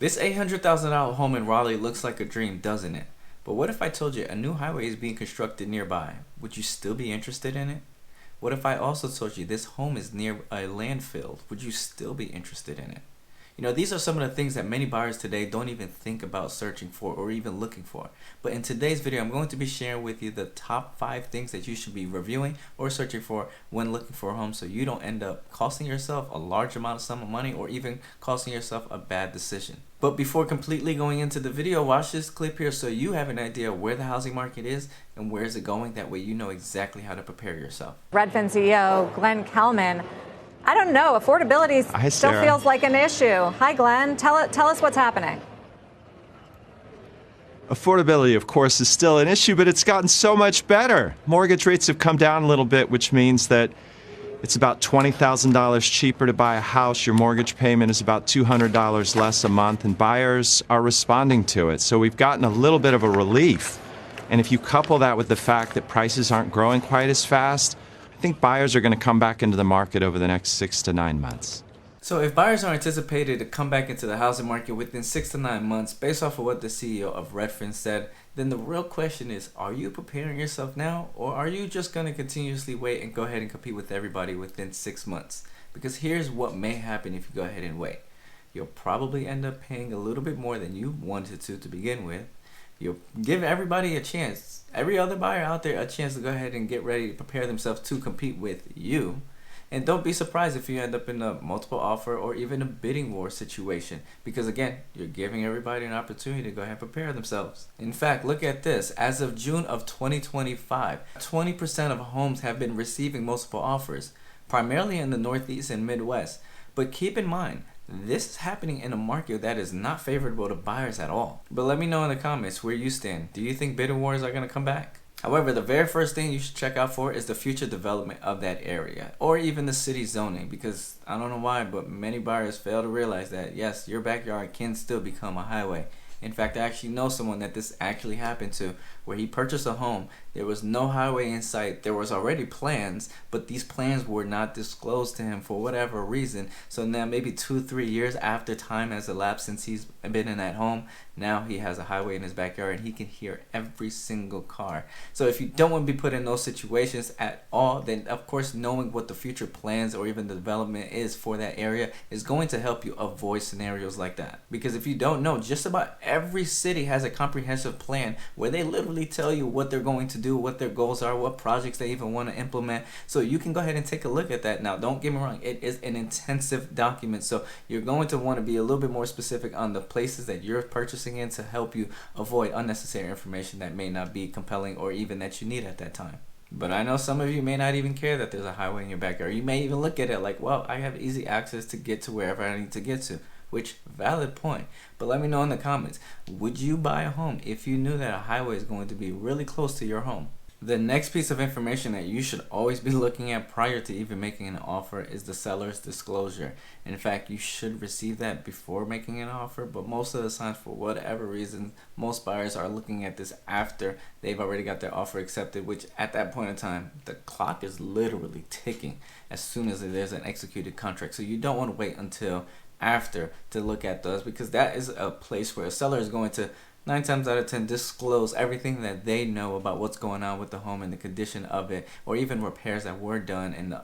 This $800,000 home in Raleigh looks like a dream, doesn't it? But what if I told you a new highway is being constructed nearby? Would you still be interested in it? What if I also told you this home is near a landfill? Would you still be interested in it? You know, these are some of the things that many buyers today don't even think about searching for or even looking for. But in today's video, I'm going to be sharing with you the top 5 things that you should be reviewing or searching for when looking for a home, so you don't end up costing yourself a large amount of sum of money or even costing yourself a bad decision. But before completely going into the video, watch this clip here so you have an idea of where the housing market is and where is it going. That way you know exactly how to prepare yourself. Redfin CEO Glenn Kelman. I don't know. Affordability still feels like an issue. Hi, Glenn. Tell us what's happening. Affordability, of course, is still an issue, but it's gotten so much better. Mortgage rates have come down a little bit, which means that it's about $20,000 cheaper to buy a house. Your mortgage payment is about $200 less a month, and buyers are responding to it. So we've gotten a little bit of a relief. And if you couple that with the fact that prices aren't growing quite as fast, I think buyers are going to come back into the market over the next 6 to 9 months. So if buyers are anticipated to come back into the housing market within 6 to 9 months, based off of what the CEO of Redfin said, then the real question is, are you preparing yourself now, or are you just going to continuously wait and go ahead and compete with everybody within 6 months? Because here's what may happen if you go ahead and wait. You'll probably end up paying a little bit more than you wanted to begin with. You'll give everybody a chance, every other buyer out there, a chance to go ahead and get ready to prepare themselves to compete with you. And don't be surprised if you end up in a multiple offer or even a bidding war situation, because again, you're giving everybody an opportunity to go ahead and prepare themselves. In fact, look at this. As of June of 2025, 20% of homes have been receiving multiple offers, primarily in the Northeast and Midwest. But keep in mind, this is happening in a market that is not favorable to buyers at all. But let me know in the comments where you stand. Do you think bidding wars are going to come back? However, the very first thing you should check out for is the future development of that area, or even the city zoning, because I don't know why, but many buyers fail to realize that yes, your backyard can still become a highway. In fact, I actually know someone that this actually happened to, where he purchased a home. There was no highway in sight. There was already plans, but these plans were not disclosed to him for whatever reason. So now maybe 2-3 years after time has elapsed since he's been in that home, now he has a highway in his backyard and he can hear every single car. So if you don't want to be put in those situations at all, then of course knowing what the future plans or even the development is for that area is going to help you avoid scenarios like that. Because if you don't know, just about every city has a comprehensive plan where they literally tell you what they're going to do, what their goals are, what projects they even want to implement. So you can go ahead and take a look at that. Now, don't get me wrong, it is an intensive document. So you're going to want to be a little bit more specific on the places that you're purchasing in to help you avoid unnecessary information that may not be compelling or even that you need at that time. But I know some of you may not even care that there's a highway in your backyard. You may even look at it like, well, I have easy access to get to wherever I need to get to. Which, valid point. But let me know in the comments, would you buy a home if you knew that a highway is going to be really close to your home? The next piece of information that you should always be looking at prior to even making an offer is the seller's disclosure. In fact, you should receive that before making an offer, but most of the times, for whatever reason, most buyers are looking at this after they've already got their offer accepted, which at that point in time, the clock is literally ticking as soon as there's an executed contract. So you don't want to wait until after to look at those, because that is a place where a seller is going to 9 times out of 10 disclose everything that they know about what's going on with the home and the condition of it, or even repairs that were done and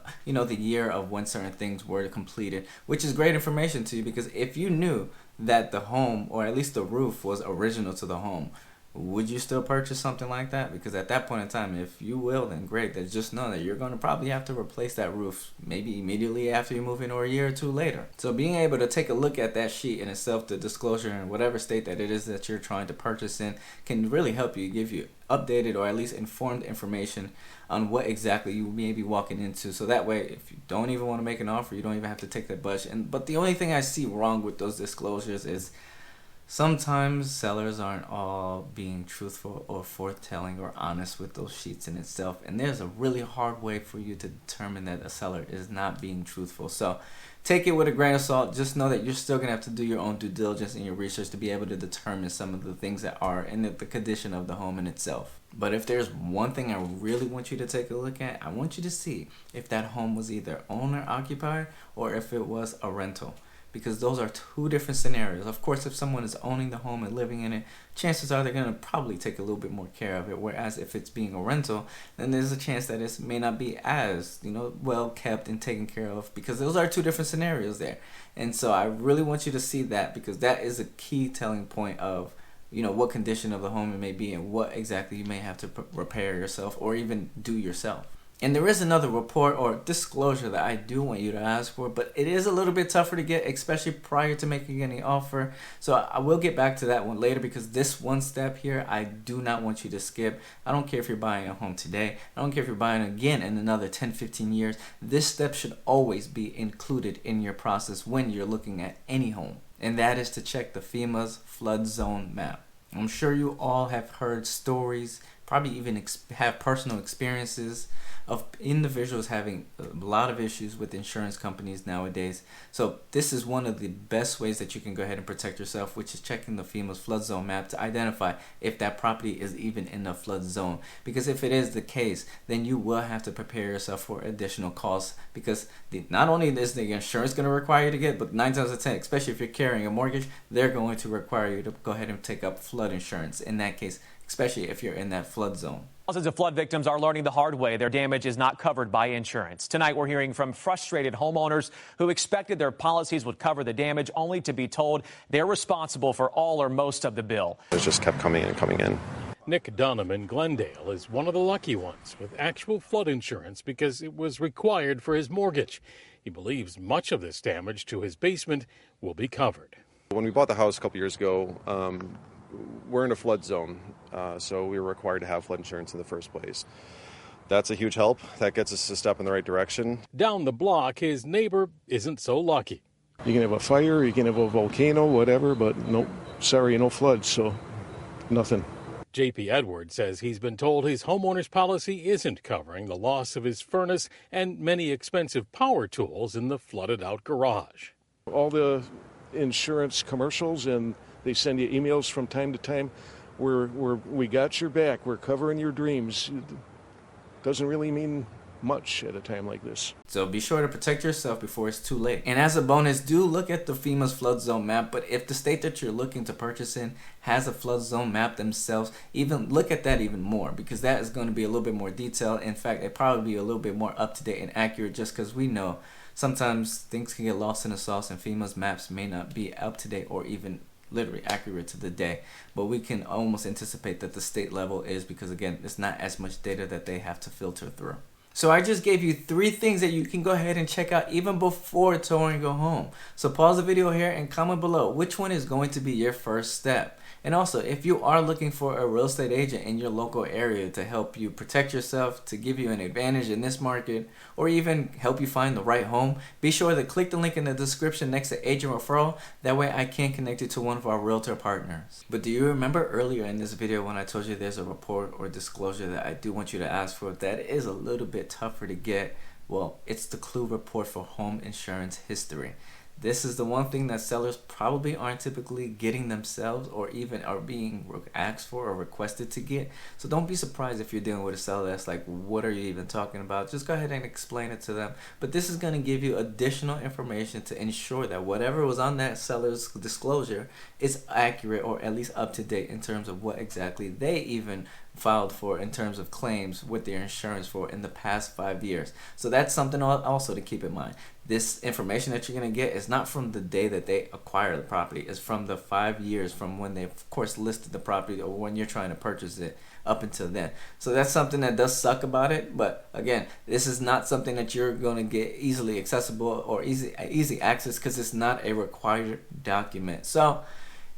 the year of when certain things were completed, which is great information to you, because if you knew that the home, or at least the roof, was original to the home, would you still purchase something like that? Because at that point in time, if you will, then great. Then just know that you're going to probably have to replace that roof maybe immediately after you move in, or a year or two later. So being able to take a look at that sheet in itself, the disclosure in whatever state that it is that you're trying to purchase in, can really help you, give you updated or at least informed information on what exactly you may be walking into. So that way, if you don't even want to make an offer, you don't even have to take that budget. But the only thing I see wrong with those disclosures is sometimes sellers aren't all being truthful or forthtelling or honest with those sheets in itself, and there's a really hard way for you to determine that a seller is not being truthful. So take it with a grain of salt. Just know that you're still gonna have to do your own due diligence and your research to be able to determine some of the things that are in the condition of the home in itself. But if there's one thing I really want you to take a look at, I want you to see if that home was either owner occupied or if it was a rental. because those are two different scenarios. Of course, if someone is owning the home and living in it, chances are they're going to probably take a little bit more care of it. Whereas if it's being a rental, then there's a chance that it may not be as, well kept and taken care of, because those are two different scenarios there. And so I really want you to see that, because that is a key telling point of, what condition of the home it may be and what exactly you may have to repair yourself or even do yourself. And there is another report or disclosure that I do want you to ask for, but it is a little bit tougher to get, especially prior to making any offer. So I will get back to that one later, because this one step here, I do not want you to skip. I don't care if you're buying a home today. I don't care if you're buying again in another 10, 15 years. This step should always be included in your process when you're looking at any home. And that is to check the FEMA's flood zone map. I'm sure you all have heard stories, probably even have personal experiences of individuals having a lot of issues with insurance companies nowadays. So this is one of the best ways that you can go ahead and protect yourself, which is checking the FEMA's flood zone map to identify if that property is even in the flood zone. Because if it is the case, then you will have to prepare yourself for additional costs, because not only is the insurance going to require you to get, but 9 times out of 10, especially if you're carrying a mortgage, they're going to require you to go ahead and take up flood insurance in that case, especially if you're in that flood zone. Thousands of flood victims are learning the hard way their damage is not covered by insurance. Tonight, we're hearing from frustrated homeowners who expected their policies would cover the damage, only to be told they're responsible for all or most of the bill. It just kept coming in and coming in. Nick Dunham in Glendale is one of the lucky ones with actual flood insurance because it was required for his mortgage. He believes much of this damage to his basement will be covered. When we bought the house a couple years ago, we're in a flood zone, so we were required to have flood insurance in the first place. That's a huge help. That gets us a step in the right direction. Down the block, his neighbor isn't so lucky. You can have a fire, you can have a volcano, whatever, but no, sorry, no floods, so nothing. J.P. Edwards says he's been told his homeowner's policy isn't covering the loss of his furnace and many expensive power tools in the flooded-out garage. All the insurance commercials, and they send you emails from time to time. We got your back. We're covering your dreams. Doesn't really mean much at a time like this. So be sure to protect yourself before it's too late. And as a bonus, do look at the FEMA's flood zone map. But if the state that you're looking to purchase in has a flood zone map themselves, even look at that even more, because that is going to be a little bit more detailed. In fact, it probably be a little bit more up to date and accurate, just because we know sometimes things can get lost in the sauce and FEMA's maps may not be up to date or even literally accurate to the day, but we can almost anticipate that the state level is, because again, it's not as much data that they have to filter through. So I just gave you 3 things that you can go ahead and check out even before touring your home. So pause the video here and comment below which one is going to be your first step. And also, if you are looking for a real estate agent in your local area to help you protect yourself, to give you an advantage in this market, or even help you find the right home, be sure to click the link in the description next to agent referral. That way I can connect you to one of our realtor partners. But do you remember earlier in this video when I told you there's a report or disclosure that I do want you to ask for that is a little bit tougher to get? Well, it's the Clue report for home insurance history. This is the one thing that sellers probably aren't typically getting themselves, or even are being asked for or requested to get. So don't be surprised if you're dealing with a seller that's like, what are you even talking about? Just go ahead and explain it to them. But this is going to give you additional information to ensure that whatever was on that seller's disclosure is accurate, or at least up to date in terms of what exactly they even filed for in terms of claims with their insurance for in the past 5 years. So that's something also to keep in mind. This information that you're going to get is not from the day that they acquire the property. It's from the 5 years from when they, of course, listed the property or when you're trying to purchase it up until then. So that's something that does suck about it. But again, this is not something that you're going to get easily accessible or easy access, because it's not a required document. So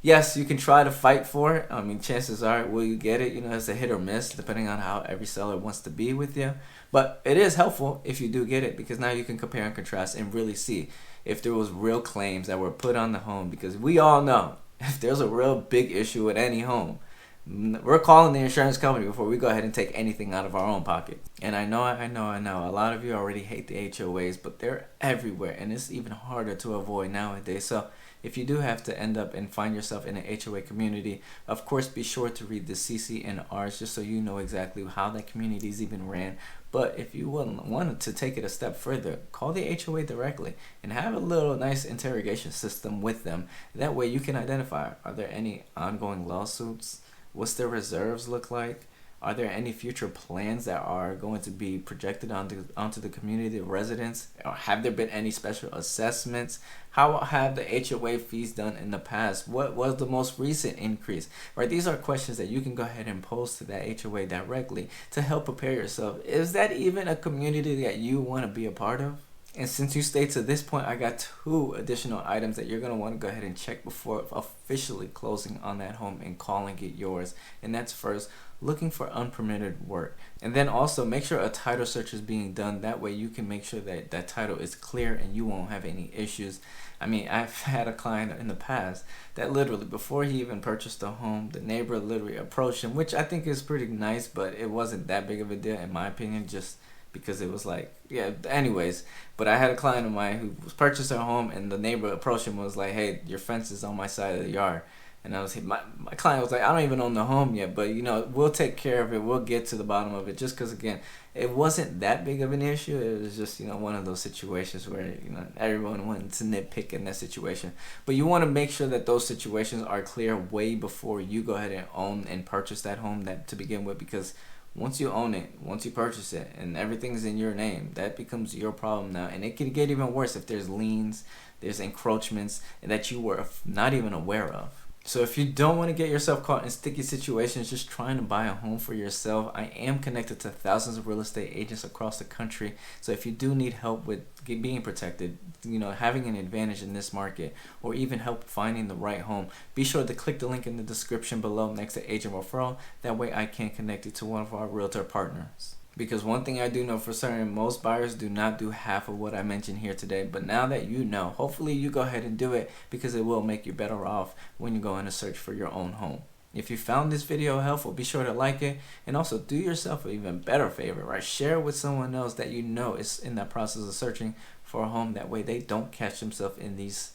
yes, you can try to fight for it. I mean, chances are, will you get it? It's a hit or miss depending on how every seller wants to be with you. But it is helpful if you do get it, because now you can compare and contrast and really see if there was real claims that were put on the home. Because we all know if there's a real big issue with any home, we're calling the insurance company before we go ahead and take anything out of our own pocket. And I know, a lot of you already hate the HOAs, but they're everywhere, and it's even harder to avoid nowadays. So if you do have to end up and find yourself in an HOA community, of course be sure to read the CC and Rs just so you know exactly how that community is even ran. But if you wanted to take it a step further, call the HOA directly and have a little nice interrogation system with them. That way you can identify, are there any ongoing lawsuits? What's their reserves look like? Are there any future plans that are going to be projected onto the community residents? Or have there been any special assessments? How have the HOA fees done in the past? What was the most recent increase? Right, these are questions that you can go ahead and pose to that HOA directly to help prepare yourself. Is that even a community that you want to be a part of? And since you stayed to this point, I got 2 additional items that you're going to want to go ahead and check before officially closing on that home and calling it yours. And that's first, looking for unpermitted work. And then also make sure a title search is being done. That way you can make sure that that title is clear and you won't have any issues. I mean, I've had a client in the past that literally before he even purchased a home, the neighbor literally approached him, which I think is pretty nice, but it wasn't that big of a deal in my opinion, just because it was like, yeah, anyways. But I had a client of mine who was purchased her home and the neighbor approached him and was like, hey, your fence is on my side of the yard. And my client was like, I don't even own the home yet, but you know, we'll take care of it. We'll get to the bottom of it. Just because, again, it wasn't that big of an issue. It was just, you know, one of those situations where, you know, everyone wanted to nitpick in that situation. But you want to make sure that those situations are clear way before you go ahead and own and purchase that home to begin with, because once you own it, once you purchase it, and everything's in your name, that becomes your problem now. And it can get even worse if there's liens, there's encroachments that you were not even aware of. So if you don't want to get yourself caught in sticky situations just trying to buy a home for yourself, I am connected to thousands of real estate agents across the country. So if you do need help with being protected, you know, having an advantage in this market, or even help finding the right home, be sure to click the link in the description below next to agent referral. That way I can connect you to one of our realtor partners. Because one thing I do know for certain, most buyers do not do half of what I mentioned here today. But now that you know, hopefully you go ahead and do it, because it will make you better off when you go in a search for your own home. If you found this video helpful, be sure to like it, and also do yourself an even better favor, right? Share it with someone else that you know is in that process of searching for a home. That way they don't catch themselves in these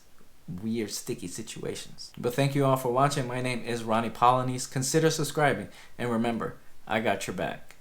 weird sticky situations. But thank you all for watching. My name is Roney Polynice. Consider subscribing, and remember, I got your back.